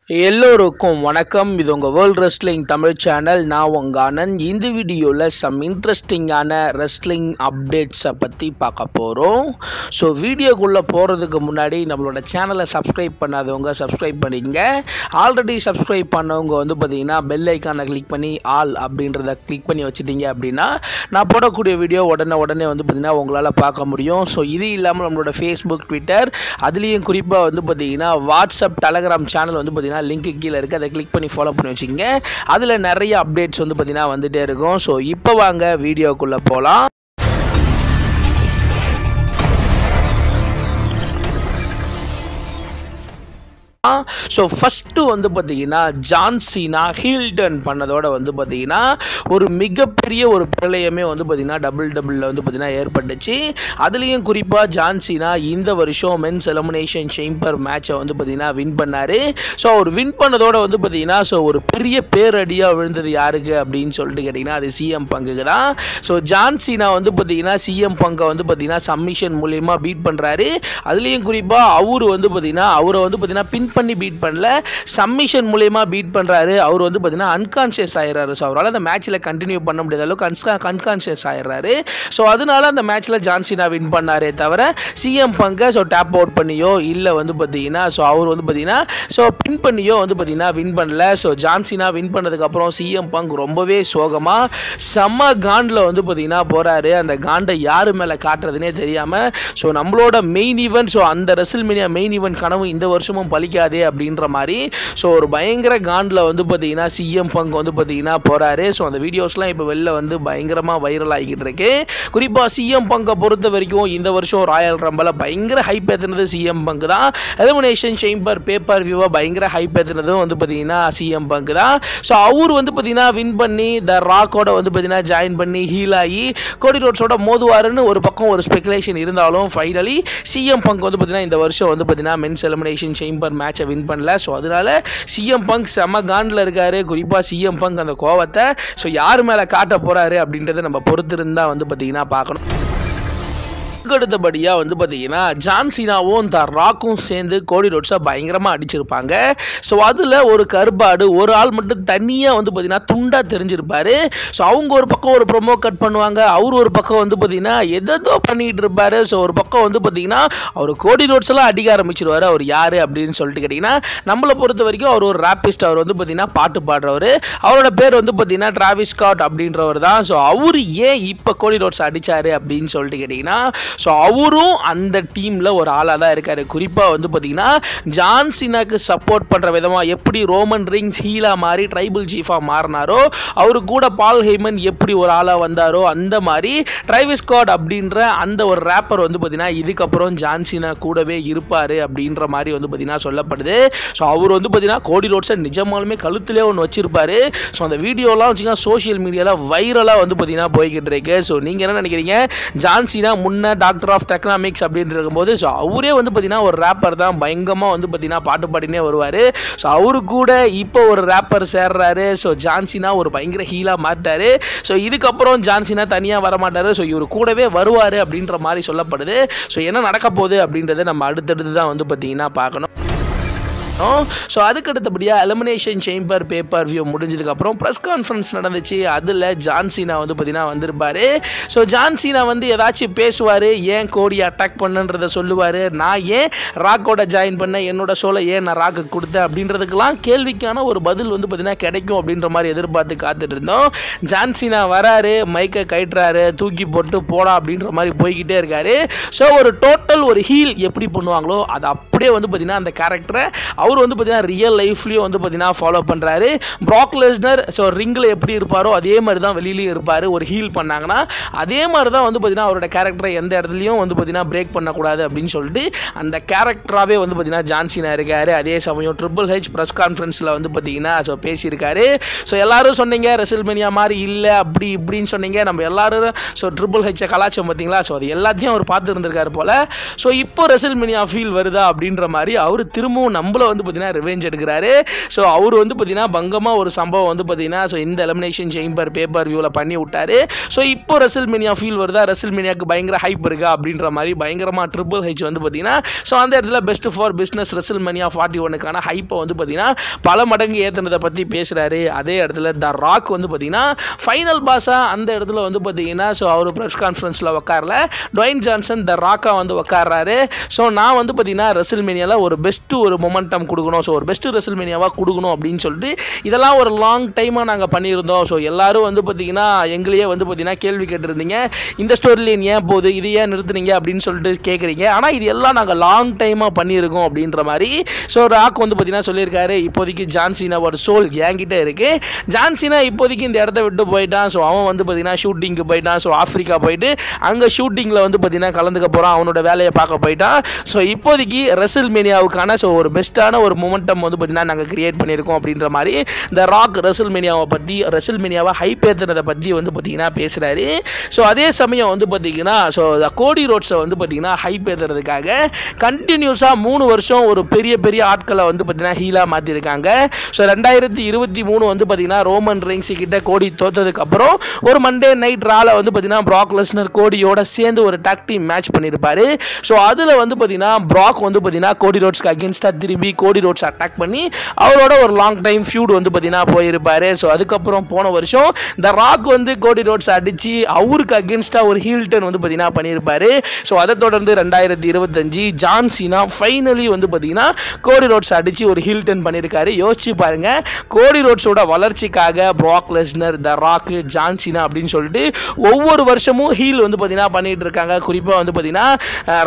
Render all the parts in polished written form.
எல்லோருக்கும் வணக்கம். இது உங்கள் வேர்ல்ட் ரெஸ்லிங் தமிழ் சேனல். நான் உங்கள் ஆனந்த். இந்த வீடியோவில் சம் இன்ட்ரெஸ்டிங்கான ரெஸ்லிங் அப்டேட்ஸை பற்றி பார்க்க போகிறோம். ஸோ வீடியோக்குள்ளே போகிறதுக்கு முன்னாடி நம்மளோட சேனலை சப்ஸ்கிரைப் பண்ணாதவங்க சப்ஸ்கிரைப் பண்ணிக்கங்க. ஆல்ரெடி சப்ஸ்கிரைப் பண்ணவங்க பார்த்திங்கன்னா பெல் ஐக்கானை கிளிக் பண்ணி ஆல் அப்படின்றத கிளிக் பண்ணி வச்சுட்டீங்க அப்படின்னா நான் போடக்கூடிய வீடியோ உடனே பார்த்திங்கன்னா உங்களால் பார்க்க முடியும். ஸோ இது இல்லாமல் நம்மளோட ஃபேஸ்புக், ட்விட்டர், அதுலேயும் குறிப்பாக பார்த்திங்கன்னா வாட்ஸ்அப், டெலகிராம் சேனல் பார்த்திங்கன்னா லிங்க் கீழே இருக்குது. அதை கிளிக் பண்ணி ஃபாலோ பண்ணி வச்சுக்கோங்க. அதில் நிறைய அப்டேட்ஸ் பார்த்திங்கன்னா வந்துகிட்டே இருக்கும். ஸோ இப்போ வாங்க வீடியோக்குள்ளே போகலாம். ஸோ ஃபஸ்ட்டு பார்த்திங்கன்னா ஜான் சீனா ஹீல் டர்ன் பண்ணதோட பார்த்திங்கன்னா ஒரு மிகப்பெரிய ஒரு பிரளயமே பார்த்திங்கன்னா டபுள்ல பார்த்திங்கன்னா ஏற்பட்டுச்சு. அதுலேயும் குறிப்பாக ஜான் சீனா இந்த வருஷம் மென்ஸ் எலிமினேஷன் சேம்பர் மேட்சை பார்த்திங்கன்னா வின் பண்ணார். ஸோ அவர் வின் பண்ணதோட பார்த்திங்கன்னா ஸோ ஒரு பெரிய பேரடியாக விழுந்தது யாருக்கு அப்படின்னு சொல்லிட்டு கேட்டிங்கன்னா அது சிஎம் பங்குக்கு தான். ஸோ ஜான் சீனா பார்த்திங்கன்னா சிஎம் பங்கை பார்த்திங்கன்னா சப்மிஷன் மூலியமாக பீட் பண்ணுறாரு. அதுலேயும் குறிப்பாக அவர் பார்த்திங்கன்னா அவரை பார்த்திங்கன்னா பின் பண்ணி பீட் பண்ணல, சப்மிஷன் மூலமா பீட் பண்றாரு. அவர் பார்த்தீங்கன்னா அன்கான்ஷியஸ் ஆயிடுறாரு. ஸோ அவரால் அந்த மேட்ச்ல கண்டினியூ பண்ண முடியாத அளவுக்கு அன்கான்ஷியஸ் ஆயிடுறாரு. ஸோ அதனால அந்த மேட்ச்ல ஜான் சீனா வின் பண்ணாரே தவிர சிஎம் பங்கை ஸோ டேப் அவுட் பண்ணியோ இல்லை பார்த்தீங்கன்னா ஸோ அவர் பார்த்தீங்கன்னா ஸோ பின் பண்ணியோ பார்த்தீங்கன்னா வின் பண்ணல. ஸோ ஜான் சீனா வின் பண்ணதுக்கு அப்புறம் சிஎம் பங்க் ரொம்பவே சோகமா செம்ம காண்டில் பார்த்தீங்கன்னா போறாரு. அந்த காண்டை யாரு மேல காட்டுறதுனே தெரியாம ஸோ நம்மளோட மெயின் ஈவென்ட், ஸோ அந்த ரெஸ்ல்மேனியா மெயின் ஈவென்ட் கனவு இந்த வருஷமும் பலிக்காதே அப்படின்ற மாதிரி ஸோ ஒரு பயங்கர காண்டில் பார்த்தீங்கன்னா சிஎம் பங்க் பார்த்தீங்கன்னா போறாரு. ஸோ அந்த வீடியோஸ்லாம் இப்போ வெளில பயங்கரமாக வைரல் ஆகிக்கிட்டு இருக்கு. குறிப்பாக சிஎம் பங்கை பொறுத்த வரைக்கும் இந்த வருஷம் ராயல் ரம்பில் பயங்கர ஹைப் ஏற்றினது சிஎம் பங்க் தான். எலிமினேஷன் சேம்பர் பேப்பர் வியூவை பயங்கர ஹைப் ஏற்றினதும் பார்த்தீங்கன்னா சிஎம் பங்க் தான். ஸோ அவர் பார்த்தீங்கன்னா வின் பண்ணி த ராக்கோட பார்த்தீங்கன்னா ஜாயின் பண்ணி ஹீல் ஆகி கோடி ரோட்ஸோட மோதுவாருன்னு ஒரு பக்கம் ஒரு ஸ்பெகுலேஷன் இருந்தாலும் ஃபைனலி சிஎம் பங்க் பார்த்தீங்கன்னா இந்த வருஷம் பார்த்தீங்கன்னா மென்ஸ் எலிமினேஷன் சேம்பர் மேட்சை வின் பண்ணல. ஸோ அதனால சிஎம் பங்க் செம காண்டில் இருக்காரு. குறிப்பாக சிஎம் பங்க் அந்த கோவத்தை ஸோ யார் மேலே காட்ட போறாரு அப்படின்றத நம்ம பொறுத்திருந்தா பார்த்தீங்கன்னா பார்க்கணும். அடுத்தபடியாக பார்த்தீங்கன்னா ஜான் சீனாவும் த ராக்கும் சேர்ந்து கோடி ரோட்ஸை பயங்கரமாக அடிச்சிருப்பாங்க. ஸோ அதில் ஒரு கருப்பாடு ஒரு ஆள் மட்டும் தனியாக பார்த்தீங்கன்னா துண்டாக தெரிஞ்சிருப்பாரு. ஸோ அவங்க ஒரு பக்கம் ஒரு ப்ரொமோ கட் பண்ணுவாங்க, அவர் ஒரு பக்கம் பார்த்தீங்கன்னா எதோ பண்ணிட்டு இருப்பாரு. ஸோ ஒரு பக்கம் பார்த்தீங்கன்னா அவர் கோடி ரோட்ஸ் எல்லாம் அடிக்க ஆரம்பிச்சிருவாரு. அவர் யாரு அப்படின்னு சொல்லிட்டு கேட்டிங்கன்னா நம்மளை பொறுத்த வரைக்கும் அவர் ஒரு ராப்பிஸ்ட். அவர் பார்த்தீங்கன்னா பாட்டு பாடுறவர். அவரோட பேர் பார்த்தீங்கன்னா டிராவிஸ் ஸ்காட் அப்படின்றவர் தான். ஸோ அவர் ஏன் இப்போ கோடி ரோட்ஸ் அடிச்சாரு அப்படின்னு சொல்லிட்டு கேட்டிங்கன்னா ஸோ அவரும் அந்த டீமில் ஒரு ஆளாக தான் இருக்கார். குறிப்பாக பார்த்தீங்கன்னா ஜான் சீனாக்கு சப்போர்ட் பண்ணுற விதமாக எப்படி ரோமன் ரிங்ஸ் ஹீலாக மாறி ட்ரைபிள் சீஃபாக மாறினாரோ, அவரு கூட பால் ஹெய்மன் எப்படி ஒரு ஆளாக வந்தாரோ அந்த மாதிரி டிராவிஸ் ஸ்காட் அப்படின்ற அந்த ஒரு ரேப்பர் பார்த்தீங்கன்னா இதுக்கப்புறம் ஜான் சீனா கூடவே இருப்பார் அப்படின்ற மாதிரி பார்த்தீங்கன்னா சொல்லப்படுது. ஸோ அவர் பார்த்தீங்கன்னா கோடி ரோட்ஸை நிஜமாலுமே கழுத்திலே ஒன்று வச்சிருப்பாரு. ஸோ அந்த வீடியோலாம் வச்சுக்கோங்க சோஷியல் மீடியாவில் வைரலாக பார்த்தீங்கன்னா போய்கிட்டு இருக்கு. ஸோ நீங்கள் என்ன நினைக்கிறீங்க? ஜான் சீனா முன்ன டாக்டர் ஆஃப் டெக்னாமிக்ஸ் அப்படின்னு இருக்கும்போது ஸோ அவரே பார்த்தீங்கன்னா ஒரு ரேப்பர் தான், பயங்கரமாக பார்த்தீங்கன்னா பாட்டு பாடினே வருவார். ஸோ அவரு கூட இப்போ ஒரு ரேப்பர் சேர்றாரு. ஸோ ஜான் சீனா ஒரு பயங்கர ஹீலாக மாட்டாரு. ஸோ இதுக்கப்புறம் ஜான் சீனா தனியாக வரமாட்டாரு. ஸோ இவர் கூடவே வருவார் அப்படின்ற மாதிரி சொல்லப்படுது. ஸோ என்ன நடக்க போகுது அப்படின்றத நம்ம அடுத்தடுத்து தான் பார்த்தீங்கன்னா பார்க்கணும். ஸோ அதுக்கு அடுத்தபடியாக எலிமினேஷன் சேம்பர் பேப்பர் வியூ முடிஞ்சதுக்கப்புறம் ப்ரெஸ் கான்ஃபரன்ஸ் நடந்துச்சு. அதில் ஜான் சீனா பார்த்தீங்கன்னா வந்திருப்பார். ஸோ ஜான் சீனா ஏதாச்சும் பேசுவார், ஏன் கோடி அட்டாக் பண்ணுன்றதை சொல்லுவார், நான் ஏன் ராக்கோட ஜாயின் பண்ணேன், என்னோட ஷோவில் ஏன் நான் ராக்கு கொடுத்தேன் அப்படின்றதுக்கெல்லாம் கேள்விக்கான ஒரு பதில் பார்த்தீங்கன்னா கிடைக்கும் அப்படின்ற மாதிரி எதிர்பார்த்து காத்துட்டு இருந்தோம். ஜான் சீனா வராரு, மைக்கை கட்டுறாரு, தூக்கி போட்டு போடா அப்படின்ற மாதிரி போய்கிட்டே இருக்காரு. ஸோ ஒரு டோட்டல் ஒரு ஹீல் எப்படி பண்ணுவாங்களோ அது அப்படியே பார்த்தீங்கன்னா அந்த கேரக்டரை அவர் பார்த்தீங்கன்னா ரியல் லைஃப்லேயும் பார்த்தீங்கன்னா ஃபாலோ பண்ணுறாரு. ப்ராக் லெஸ்னர் ஸோ ரிங்கில் எப்படி இருப்பாரோ அதே மாதிரி தான் வெளியிலையும் இருப்பார். ஒரு ஹீல் பண்ணாங்கன்னா அதே மாதிரி தான் பார்த்தீங்கன்னா அவரோட கேரக்டரை எந்த இடத்துலையும் பார்த்தீங்கன்னா பிரேக் பண்ணக்கூடாது அப்படின்னு சொல்லிட்டு அந்த கேரக்டராகவே பார்த்தீங்கன்னா ஜான் சீனா இருக்கார். அதே சமயம் ட்ரிபிள் ஹெச் ப்ரெஸ் கான்ஃபரன்ஸில் பார்த்தீங்கன்னா ஸோ பேசியிருக்காரு. ஸோ எல்லாரும் சொன்னீங்க ரெஸ்ல்மேனியா மாதிரி இல்லை அப்படி இப்படின்னு சொன்னீங்க, நம்ம எல்லாரும் ஸோ ட்ரிபிள் ஹெச்சை கலாச்சோம் பார்த்தீங்களா. ஸோ அது எல்லாத்தையும் அவர் பார்த்து இருந்திருக்காரு போல். ஸோ இப்போ ரெஸ்ல்மேனியா ஃபீல் வருதா அப்படின்னு அப்படின்ற மாதிரி அவர் திரும்பவும் நம்மள வந்து பார்த்தீங்கன்னா ரிவெஞ்ச் எடுக்கிறாரு. ஸோ அவர் வந்து பார்த்தீங்கன்னா பங்கமாக ஒரு சம்பவம் வந்து பார்த்தீங்கன்னா ஸோ இந்த எலிமினேஷன் சேம்பர் பேப்பர் வியூவில் பண்ணி விட்டாரு. ஸோ இப்போ ரெசில்மேனியா ஃபீல் வருதா, ரெசில்மேனியாவுக்கு பயங்கர ஹைப் இருக்கா அப்படின்ற மாதிரி பயங்கரமாக ட்ரிபிள் ஹெச் வந்து பார்த்தீங்கன்னா ஸோ அந்த இடத்துல பெஸ்ட் ஃபார் பிஸ்னஸ் ரெசில்மேனியா 41க்கான ஹைப்பை வந்து பார்த்தீங்கன்னா பல மடங்கு ஏற்றுனதை பற்றி பேசுகிறாரு. அதே இடத்துல த ராக் வந்து பார்த்தீங்கன்னா ஃபைனல் பாஸாக அந்த இடத்துல வந்து பார்த்தீங்கன்னா ஸோ அவர் ப்ரெஸ் கான்ஃபரன்ஸில் உட்காரல, டுவைன் ஜான்சன் த ராக்காக வந்து உட்கார்றாரு. ஸோ நான் வந்து பார்த்தீங்கன்னா ரெசில்மேனியாவில் ஒரு பெஸ்ட்டு ஒரு மொமெண்டம் கொடுக்கணும், ஸோ ஒரு பெஸ்ட்டு ரெசில்மேனியாவாக கொடுக்கணும் அப்படின்னு சொல்லிட்டு இதெல்லாம் ஒரு லாங் டைமாக நாங்கள் பண்ணியிருந்தோம். ஸோ எல்லாரும் வந்து பார்த்தீங்கன்னா எங்களையே வந்து பார்த்தீங்கன்னா கேள்வி கேட்டிருந்தீங்க, இந்த ஸ்டோரி லைன் ஏன் போகுது, இது ஏன் நிறுத்துனீங்க அப்படின்னு சொல்லிட்டு கேட்குறீங்க. ஆனால் இது எல்லாம் நாங்கள் லாங் டைமாக பண்ணியிருக்கோம் அப்படின்ற மாதிரி ஸோ ராக் வந்து பார்த்தீங்கன்னா சொல்லியிருக்காரு. இப்போதைக்கு ஜான்சினாவோட சோல் என்கிட்ட இருக்குது. ஜான்சினா இப்போதைக்கு இந்த இடத்த விட்டு போயிட்டான். ஸோ அவன் வந்து பார்த்தீங்கன்னா ஷூட்டிங்க்கு போயிட்டான். ஸோ ஆஃப்ரிக்கா போயிட்டு அங்கே ஷூட்டிங்கில் வந்து பார்த்தீங்கன்னா கலந்துக்க போகிறான், அவனோட வேலையை பார்க்க போயிட்டான். ஸோ இப்போதைக்கு ரெசில்மேனியாவுக்கான ஸோ ஒரு பெஸ்ட்டான ஒரு மொமெண்டம் வந்து பார்த்தீங்கன்னா நாங்கள் கிரியேட் பண்ணியிருக்கோம் அப்படின்ற மாதிரி இந்த ராக் ரெசில்மேனியாவை பற்றி, ரெசில்மேனியாவை ஹைப் ஏற்றுனதை பற்றி வந்து பார்த்தீங்கன்னா பேசுகிறாரு. ஸோ அதே சமயம் வந்து பார்த்தீங்கன்னா ஸோ கோடி ரோட்ஸை வந்து பார்த்தீங்கன்னா ஹைப் ஏற்றுறதுக்காக கண்டினியூஸாக 3 வருஷம் ஒரு பெரிய பெரிய ஆட்களை வந்து பார்த்தீங்கன்னா ஹீலாக மாற்றிருக்காங்க. ஸோ 2023 வந்து பார்த்தீங்கன்னா ரோமன் ரெயின்ஸ் கிட்ட கோடி தோத்ததுக்கப்புறம் ஒரு மண்டே நைட் ரால வந்து பார்த்தீங்கன்னா ப்ராக் லெஸ்னர் கோடியோட சேர்ந்து ஒரு டாக் டீம் மேட்ச் பண்ணியிருப்பாரு. ஸோ அதில் வந்து பார்த்தீங்கன்னா ப்ராக் வந்து பார்த்தீங்கன்னா கோடி ரோட்ஸ்க்கு அகேன்ஸ்டாக திரும்பி கோடி ரோட்ஸ் அட்டாக் பண்ணி அவரோட ஒரு லாங் டைம் ஃபியூட் வந்து பார்த்தீங்கன்னா போயிருப்பாரு. ஸோ அதுக்கப்புறம் போன வருஷம் த ராக் வந்து கோடி ரோட்ஸ் அடித்து அவருக்கு அகேன்ஸ்டாக ஒரு ஹீல் டர்ன் வந்து பார்த்தீங்கன்னா பண்ணியிருப்பாரு. ஸோ அதை தொடர்ந்து 2025 ஜான் சீனா ஃபைனலி வந்து பார்த்தீங்கன்னா கோடி ரோட்ஸ் அடித்து ஒரு ஹீல் டர்ன் பண்ணியிருக்காரு. யோசிச்சு பாருங்க, கோடி ரோட்ஸோட வளர்ச்சிக்காக ப்ராக் லெஸ்னர், த ராக், ஜான் சீனா அப்படின்னு சொல்லிட்டு ஒவ்வொரு வருஷமும் ஹீல் வந்து பார்த்தீங்கன்னா பண்ணிட்டு இருக்காங்க. குறிப்பாக வந்து பார்த்தீங்கன்னா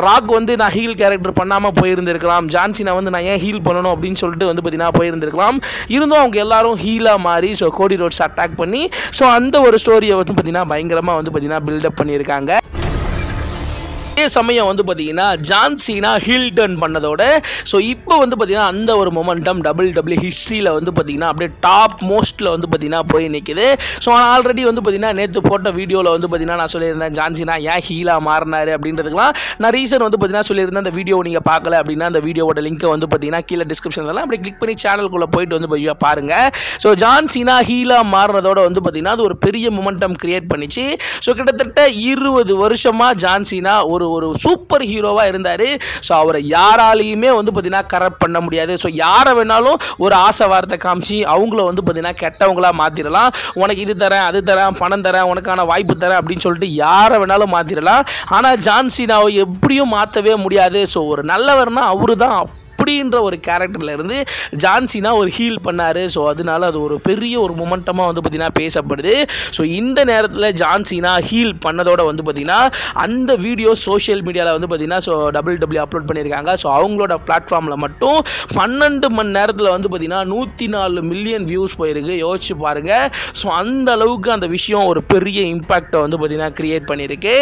ராக் வந்து நான் ஹீல் கேரக்டர் பண்ணாமல் போயிருந்திருக்கலாம், ஜான் சீனா வந்து நான் ஏன் ஹீல் பண்ணணும் அப்படின்னு சொல்லிட்டு வந்து பார்த்தீங்கன்னா போயிருந்திருக்கலாம். இருந்தும் அவங்க எல்லாரும் ஹீலாக மாறி ஸோ கோடி ரோட்ஸ் அட்டாக் பண்ணி ஸோ அந்த ஒரு ஸ்டோரியை வந்து பார்த்தீங்கன்னா பயங்கரமாக வந்து பார்த்தீங்கன்னா பில்டப் பண்ணியிருக்காங்க. அதே சமயம் வந்து பார்த்தீங்கன்னா ஜான் சீனா ஹீல் டர்ன் பண்ணதோட ஸோ இப்போ வந்து பார்த்தீங்கன்னா அந்த ஒரு மொமெண்டம் WWE ஹிஸ்ட்ரியில் வந்து பார்த்தீங்கன்னா அப்படியே டாப் மோஸ்ட்டில் வந்து பார்த்தீங்கன்னா போய் நிற்குது. ஸோ நான் ஆல்ரெடி வந்து பார்த்தீங்கன்னா நேற்று போட்ட வீடியோவில் வந்து பார்த்தீங்கன்னா நான் சொல்லியிருந்தேன் ஜான் சீனா ஏன் ஹீலாக மாறினாரு அப்படின்றதுக்கெலாம் நான் ரீசன் வந்து பார்த்தீங்கன்னா சொல்லியிருந்தேன். அந்த வீடியோ நீங்கள் பார்க்கல அப்படின்னா அந்த வீடியோவோட லிங்க்கை வந்து பார்த்தீங்கன்னா கீழே டிஸ்கிரிப்ஷன்லாம் அப்படி கிளிக் பண்ணி சேனலுக்குள்ளே போயிட்டு வந்து பாருங்கள். ஸோ ஜான் சீனா ஹீலாக மாறினதோட வந்து பார்த்தீங்கன்னா அது ஒரு பெரிய மொமெண்டம் கிரியேட் பண்ணிச்சு. ஸோ கிட்டத்தட்ட 20 வருஷமாக ஜான் சீனா ஒரு சூப்பர் ஹீரோவாக இருந்தார். ஸோ அவரை யாராலையுமே வந்து பார்த்தீங்கன்னா கரெக்ட் பண்ண முடியாது. ஸோ யாரை வேணாலும் ஒரு ஆசை வார்த்தை காமிச்சு அவங்கள வந்து பார்த்தீங்கன்னா கெட்டவங்களா மாற்றிடலாம். உனக்கு இது தரேன், அது தரேன், பணம் தரேன், உனக்கான வாய்ப்பு தரேன் அப்படின்னு சொல்லிட்டு யாரை வேணாலும் மாற்றிடலாம். ஆனால் ஜான் சீனாவை எப்படியும் மாற்றவே முடியாது. ஸோ ஒரு நல்லவர்னா அவரு தான் அப்படின்ற ஒரு கேரக்டரில் இருந்து ஜான் சீனா ஒரு ஹீல் பண்ணார். ஸோ அதனால அது ஒரு பெரிய ஒரு மொமெண்டமாக வந்து பார்த்திங்கன்னா பேசப்படுது. ஸோ இந்த நேரத்தில் ஜான் சீனா ஹீல் பண்ணதோட வந்து பார்த்திங்கன்னா அந்த வீடியோ சோஷியல் மீடியாவில் வந்து பார்த்திங்கன்னா ஸோ WWE அப்லோட் பண்ணியிருக்காங்க. ஸோ அவங்களோட பிளாட்ஃபார்மில் மட்டும் 12 மணி நேரத்தில் வந்து பார்த்திங்கன்னா 104 மில்லியன் வியூஸ் போயிருக்கு. யோசிச்சு பாருங்கள். ஸோ அந்த அளவுக்கு அந்த விஷயம் ஒரு பெரிய இம்பேக்டை வந்து பார்த்திங்கன்னா கிரியேட் பண்ணியிருக்கு.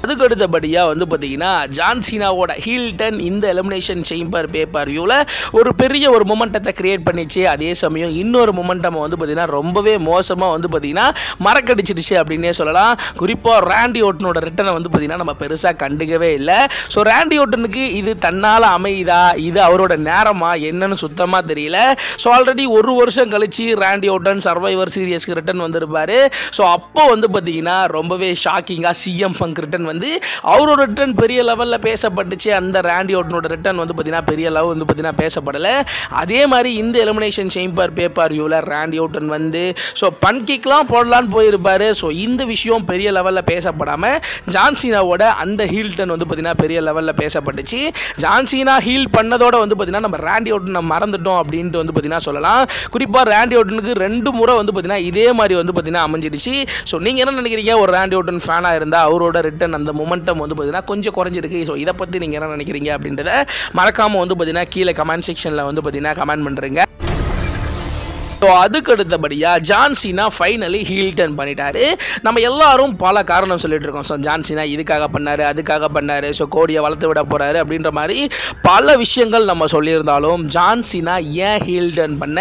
அதுக்கு அடுத்தபடியாக வந்து பார்த்தீங்கன்னா ஜான் சீனாவோட ஹீல் டர்ன் இந்த எலிமினேஷன் சேம்பர் பேப்பர் வியூவில் ஒரு பெரிய ஒரு மொமெண்டத்தை கிரியேட் பண்ணிச்சு. அதே சமயம் இன்னொரு மொமெண்டம் வந்து பார்த்தீங்கன்னா ரொம்பவே மோசமாக வந்து பார்த்தீங்கன்னா மறக்கடிச்சிடுச்சு அப்படின்னே சொல்லலாம். குறிப்பாக ராண்டி ஓட்டனோட ரிட்டனை வந்து பார்த்தீங்கன்னா நம்ம பெருசாக கண்டுக்கவே இல்லை. ஸோ ராண்டி ஓட்டனுக்கு இது தன்னால் அமைதா, இது அவரோட நேரமா என்னன்னு சுத்தமாக தெரியல. ஸோ ஆல்ரெடி ஒரு வருஷம் கழிச்சு ராண்டி ஓட்டன் சர்வைவர் சீரியஸ்க்கு ரிட்டன் வந்திருப்பாரு. ஸோ அப்போ வந்து பார்த்தீங்கன்னா ரொம்பவே ஷாக்கிங்காக சிஎம் பங்க் ரிட்டன் வந்து அவரோட ரிட்டர்ன் பெரிய லெவலில் பேசப்பட்டுச்சு. அந்த ராண்டி ஓட்டனோட ரிட்டர்ன் வந்து பார்த்தீங்கன்னா பெரிய லெவல் வந்து பார்த்தீங்கன்னா பேசப்படலை. அதே மாதிரி இந்த எலிமினேஷன் சேம்பர் பேப்பர் வியூவில் ராண்டி ஓட்டன் வந்து ஸோ பன்கிக்லாம் போடலான்னு போயிருப்பாரு. ஸோ இந்த விஷயம் பெரிய லெவலில் பேசப்படாமல் ஜான் சீனாவோட அந்த ஹீல் டர்ன் வந்து பார்த்தீங்கன்னா பெரிய லெவலில் பேசப்பட்டுச்சு. ஜான் சீனா ஹீல் பண்ணதோட வந்து பார்த்தீங்கன்னா நம்ம ராண்டி ஓட்டனை மறந்துட்டோம் அப்படின்ட்டு வந்து பார்த்தீங்கன்னா சொல்லலாம். குறிப்பாக ராண்டி ஓட்டனுக்கு 2 முறை வந்து பார்த்தீங்கன்னா இதே மாதிரி வந்து பார்த்தீங்கன்னா அமைஞ்சிடுச்சு. ஸோ நீங்கள் என்ன நினைக்கிறீங்க? ஒரு ராண்டி ஓட்டன் ஃபேனாக இருந்தால் அவரோட ரிட்டர்ன் அந்த மொமெண்டம் வந்து பார்த்தீங்கன்னா கொஞ்சம் குறைஞ்சிருக்கு. ஸோ இதை பற்றி நீங்கள் என்ன நினைக்கிறீங்க அப்படின்றத மறக்காமல் வந்து பார்த்தீங்கன்னா கீழே கமெண்ட் செக்ஷனில் வந்து பார்த்தீங்கன்னா கமெண்ட் பண்ணுறீங்க. ஸோ அதுக்கு அடுத்தபடியா John Cena finally heel turn பண்ணிட்டாரு. நம்ம எல்லாரும் பல காரணம் சொல்லிட்டு இருக்கோம். ஸோ ஜான் சீனா இதுக்காக பண்ணாரு, அதுக்காக பண்ணாரு, ஸோ கோடியை வளர்த்து விட போறாரு அப்படின்ற மாதிரி பல விஷயங்கள் நம்ம சொல்லியிருந்தாலும் ஜான் சீனா ஏன் ஹீல் டர்ன் பண்ண,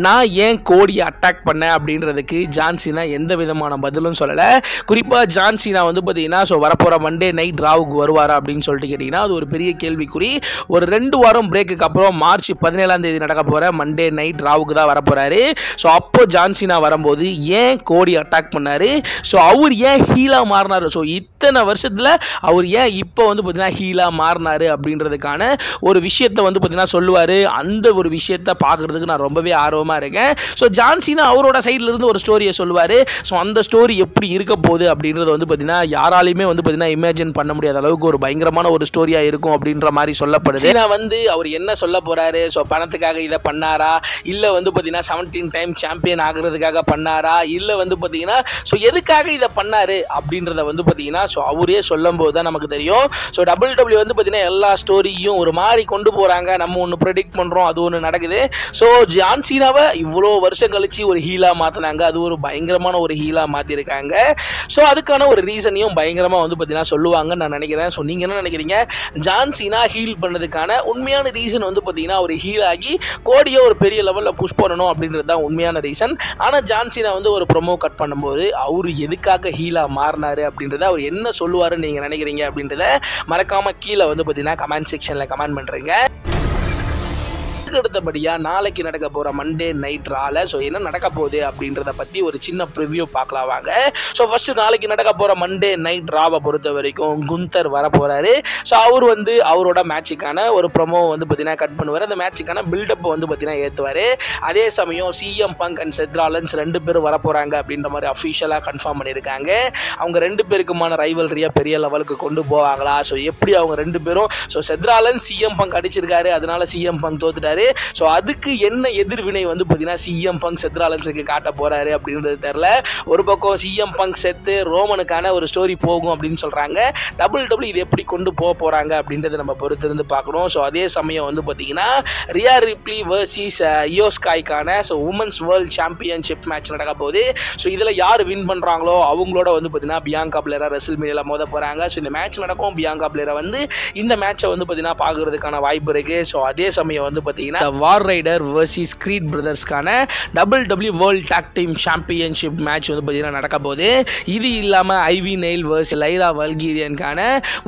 நான் ஏன் கோடியை அட்டாக் பண்ணேன் அப்படின்றதுக்கு ஜான் சீனா எந்த விதமான பதிலும் சொல்லலை. குறிப்பாக ஜான் சீனா வந்து பார்த்தீங்கன்னா ஸோ வரப்போகிற மண்டே நைட் ராவுக்கு வருவாரா அப்படின்னு சொல்லிட்டு கேட்டிங்கன்னா அது ஒரு பெரிய கேள்விக்குறி. ஒரு 2 வாரம் பிரேக்குக்கு அப்புறம் மார்ச் 17ஆம் தேதி நடக்க போகிற மண்டே நைட் ராவுக்கு தான் வரப்போறாரு. ஸோ அப்போ ஜான் சீனா வரும்போது ஏன் கோடி அட்டாக் பண்ணாரு, ஸோ அவர் ஏன் ஹீலா மாறினாரு, ஸோ இத்தனை வருஷத்துல அவர் ஏன் இப்போ வந்து பார்த்தீங்கன்னா ஹீலா மாறினாரு அப்படின்றதுக்கான ஒரு விஷயத்தை வந்து பார்த்தீங்கன்னா சொல்லுவார். அந்த ஒரு விஷயத்தை பார்க்கறதுக்கு நான் ரொம்பவே ஆர்வமாக இருக்கேன். ஸோ ஜான் சீனா அவரோட சைட்ல இருந்து ஒரு ஸ்டோரியை சொல்லுவார். ஸோ அந்த ஸ்டோரி எப்படி இருக்க போகுது அப்படின்றது வந்து பார்த்தீங்கன்னா யாராலையுமே வந்து பார்த்தீங்கன்னா இமேஜின் பண்ண முடியாத அளவுக்கு ஒரு பயங்கரமான ஒரு ஸ்டோரியா இருக்கும் அப்படின்ற மாதிரி சொல்லப்படுது. சீனா வந்து அவர் என்ன சொல்ல போறாரு, ஸோ பணத்துக்காக இதை பண்ணாரா, இல்லை வந்து பார்த்தீங்கன்னா 17 டைம் சாம்பியன் ஆகிறதுக்காக பண்ணாரா, இல்லை வந்து பார்த்தீங்கன்னா ஸோ எதுக்காக இதை பண்ணாரு அப்படின்றத வந்து பார்த்தீங்கன்னா ஸோ அவரே சொல்லும் போது தான் நமக்கு தெரியும். ஸோ WWE வந்து பார்த்தீங்கன்னா எல்லா ஸ்டோரியும் ஒரு மாதிரி கொண்டு போகிறாங்க. நம்ம ஒன்று ப்ரெடிக்ட் பண்ணுறோம், அது ஒன்று நடக்குது. ஸோ ஜான் சீனாவை இவ்வளோ வருஷம் கழிச்சு ஒரு ஹீலா மாற்றினாங்க, அது ஒரு பயங்கரமான ஒரு ஹீலா மாற்றிருக்காங்க. ஸோ அதுக்கான ஒரு ரீசனையும் பயங்கரமாக வந்து பார்த்தீங்கன்னா சொல்லுவாங்கன்னு நான் நினைக்கிறேன். ஸோ நீங்கள் என்ன நினைக்கிறீங்க, ஜான் சீனா ஹீல் பண்ணதுக்கான உண்மையான ரீசன் வந்து பார்த்தீங்கன்னா ஒரு ஹீல் ஆகி கோடியை ஒரு பெரிய லெவலில் புஷ் பண்ணணும் அப்படின்றது தான் உண்மையான ரீசன். ஆனால் ஜான் சீனா வந்து ஒரு ப்ரொமோ கட் பண்ணும்போது அவர் எதுக்காக ஹீலா மாறினாரு அப்படின்றத அவர் என்ன சொல்லுவாருன்னு நீங்கள் நினைக்கிறீங்க அப்படின்றத மறக்காம கீழே வந்து பார்த்தீங்கன்னா கமெண்ட் செக்ஷனில் கமெண்ட் பண்ணுறீங்க. அடுத்தபடியா நாளைக்கு நடக்க போற மண்டே நைட் ரால ஸோ என்ன நடக்க போகுது அப்படின்றத பத்தி ஒரு சின்ன ப்ரிவியூ பார்க்கலாம் வாங்க. ஸோ ஃபர்ஸ்ட் நாளைக்கு நடக்க போற மண்டே நைட் ராவை பொறுத்த வரைக்கும் குந்தர் வர போறாரு. ஸோ அவர் வந்து அவரோட மேட்சுக்கான ஒரு ப்ரொமோ வந்து பார்த்தீங்கன்னா கட் பண்ணுவார். அந்த மேட்சுக்கான பில்டப் வந்து பார்த்தீங்கன்னா ஏற்றுவார். அதே சமயம் சிஎம் பங்க் அண்ட் செத் ராலன்ஸ் 2 பேரும் வர போறாங்க அப்படின்ற மாதிரி அஃபிஷியலாக கன்ஃபார்ம் பண்ணியிருக்காங்க. அவங்க 2 பேருக்குமான ரைவல்ரியா பெரிய லெவலுக்கு கொண்டு போவாங்களா, ஸோ எப்படி அவங்க 2 பேரும், ஸோ செத் ராலன்ஸ் சிஎம் பங்க் அடிச்சிருக்காரு, அதனால சிஎம் பங்க் தோத்துட்டாரு. ஸோ அதுக்கு என்ன எதிர்வினை வந்து பார்த்தீங்கன்னா சிஎம் பங்க் செத் ராலன்ஸுக்கு காட்ட போறாரு அப்படின்றது தெரியல. ஒரு பக்கம் சிஎம் பங்க் செத்து ரோமனுக்கான ஒரு ஸ்டோரி போகும் அப்படின்னு சொல்றாங்க. WWE இது எப்படி கொண்டு போறாங்க அப்படின்றத நம்ம பொறுத்திருந்து பார்க்கணும். ஸோ அதே சமயம் வந்து பார்த்தீங்கன்னா ரியா ரிப்ளி வர்சஸ் இயோ ஸ்கைக்கான so women's world championship match நடக்க போகுது. ஸோ இதில் யார் வின் பண்ணுறாங்களோ அவங்களோட வந்து பார்த்தீங்கன்னா பியாங்கா பிளேரா ரெஸ்ல்மேனியால மோத போகிறாங்க. ஸோ இந்த மேட்ச் நடக்கும். பியாங்கா பிளேரா வந்து இந்த மேட்சை வந்து பார்த்தீங்கன்னா பார்க்கறதுக்கான வாய்ப்பு இருக்கு. ஸோ அதே சமயம் வந்து பார்த்தீங்கன்னா வார் ரைடர் வர்சஸ் கிரீட் பிரதர்ஸ்க்கான WWE world tag team championship match வந்து பார்த்தீங்கன்னா நடக்க போகுது. இது இல்லாமல் ஐவி நெயில் வர்சஸ் லைலா வல்கீரியனுக்கான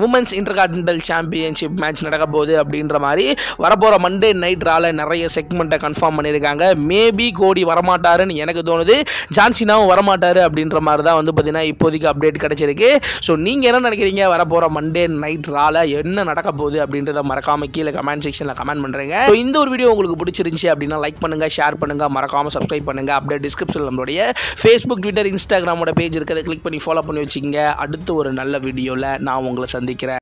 உமன்ஸ் இன்டர்கான்டினென்டல் சாம்பியன்ஷிப் மேட்ச் நடக்க போகுது அப்படின்ற மாதிரி வரப்போகிற மண்டே நைட் ரால நிறைய செக்மெண்ட்டை கன்ஃபார்ம் பண்ணியிருக்காங்க. மேபி கோடி வரமாட்டாருன்னு எனக்கு தோணுது, ஜான் சீனாவும் வரமாட்டாரு அப்படின்ற மாதிரி தான் வந்து பார்த்தீங்கன்னா இப்போதைக்கு அப்டேட் கிடைச்சிருக்கு. ஸோ நீங்கள் என்ன நினைக்கிறீங்க, வரப்போகிற மண்டே நைட் ரால என்ன நடக்க போகுது அப்படின்றத மறக்காம கீழே கமெண்ட் செக்ஷனில் கமெண்ட் பண்ணுறேங்க. ஸோ இந்த ஒரு வீடியோ உங்களுக்கு பிடிச்சிருந்துச்சு அப்படின்னா லைக் பண்ணுங்க, ஷேர் பண்ணுங்க, மறக்காம சப்ஸ்கிரைப் பண்ணுங்க. அப்படியே டிஸ்கிரிப்ஷனில் நம்மளுடைய ஃபேஸ்புக், ட்விட்டர், இன்ஸ்டாகிராமோட பேஜ் இருக்கிறத கிளிக் பண்ணி ஃபாலோ பண்ணி வச்சுக்கோங்க. அடுத்து ஒரு நல்ல வீடியோவில் நான் உங்களை சந்திக்கிறேன்.